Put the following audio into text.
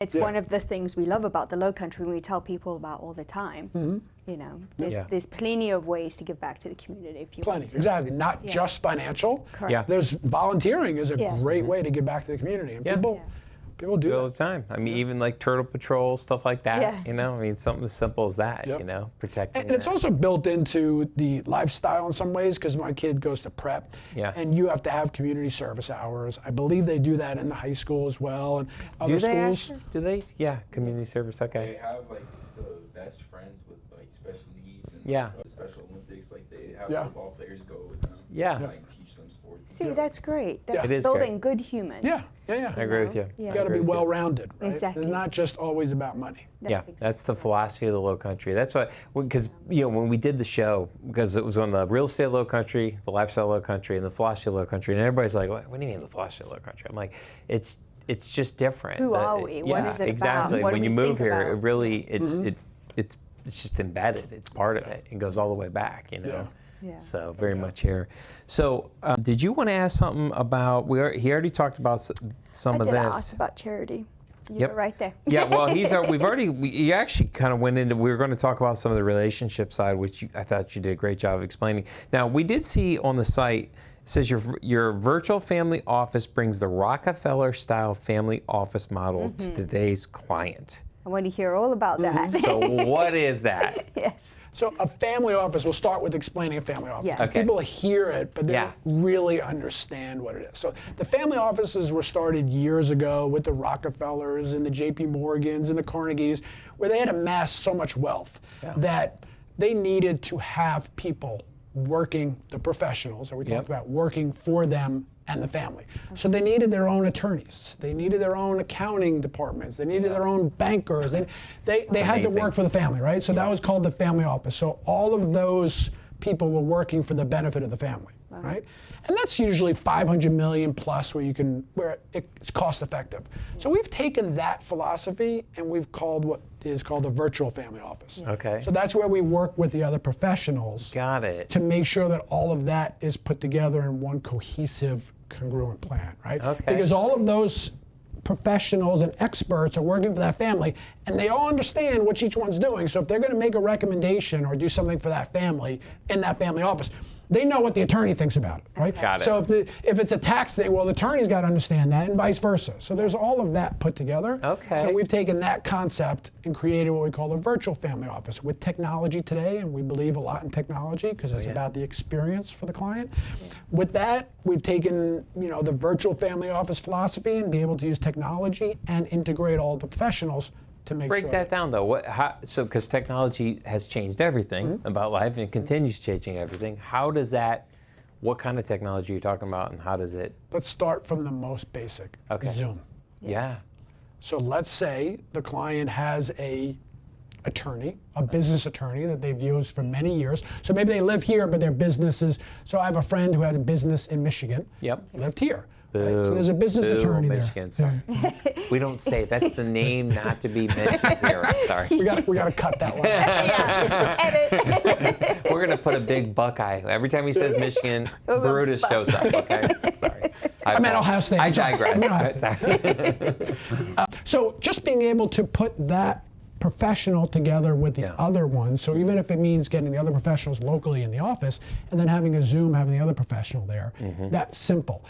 It's one of the things we love about the Low Country, and we tell people about all the time. You know, there's plenty of ways to give back to the community if you want to. Exactly. Not just financial. Correct. There's volunteering is a great way to give back to the community, and people do all that. the time. I mean, even like Turtle Patrol, stuff like that. You know, I mean, something as simple as that. You know, protecting. And it's also built into the lifestyle in some ways, because my kid goes to prep, and you have to have community service hours. I believe they do that in the high school as well, and other schools. Do they? Yeah, community service. Okay. They have like the best friends with like special needs and the Special Olympics. Like they have football players go with them. Like teach them sports. See, that's great. That's It is building great. good humans. I agree with you. You got to be well-rounded, right? Exactly. It's not just always about money. That's the philosophy of the Low Country. That's why, because you know, when we did the show, because it was on the real estate Low Country, the lifestyle Low Country, and the philosophy of Low Country, and everybody's like, what do you mean the philosophy of Low Country? I'm like, it's just different. Who are we? What is it exactly. about? What When do you we move think here, about? it really it's just embedded. It's part of it. It goes all the way back. You know. So very much here. So did you want to ask something about? He already talked about some of this. I asked about charity. You were right there. Well, you actually kind of went into. We were going to talk about some of the relationship side, which I thought you did a great job of explaining. Now we did see on the site. It says your virtual family office brings the Rockefeller-style family office model to today's client. I want to hear all about that. So what is that? So a family office, we'll start with explaining a family office. People hear it, but they don't really understand what it is. So the family offices were started years ago with the Rockefellers and the JP Morgans and the Carnegies, where they had amassed so much wealth that they needed to have people working, the professionals that we talked about, working for them and the family. So they needed their own attorneys. They needed their own accounting departments. They needed their own bankers. They had to work for the family, right? So that was called the family office. So all of those people were working for the benefit of the family, right? And that's usually 500 million plus where it's cost effective. So we've taken that philosophy and we've called what is called a virtual family office. So that's where we work with the other professionals. To make sure that all of that is put together in one cohesive, congruent plan, right? Because all of those professionals and experts are working for that family, and they all understand what each one's doing. So if they're going to make a recommendation or do something for that family in that family office, they know what the attorney thinks about it, right? So if it's a tax thing, well, the attorney's got to understand that, and vice versa. So there's all of that put together. So we've taken that concept and created what we call a virtual family office with technology today, and we believe a lot in technology because it's about the experience for the client. With that, we've taken the virtual family office philosophy and be able to use technology and integrate all the professionals to make Break that down though. So because technology has changed everything about life and continues changing everything. How does that? What kind of technology are you talking about, and how does it? Let's start from the most basic. Zoom. So let's say the client has a business attorney that they've used for many years. So maybe they live here, but their business is. So I have a friend who had a business in Michigan. Lived here. Right? So there's a business attorney Michigan, there. Sorry. We don't say that's the name not to be mentioned here. I'm sorry. We got to cut that one. Edit. We're gonna put a big Buckeye every time he says Michigan. Brutus shows up. Okay, sorry. I meant Ohio State. I digress. So just being able to put that professional together with the other ones. So even if it means getting the other professionals locally in the office and then having a Zoom, having the other professional there, that's simple.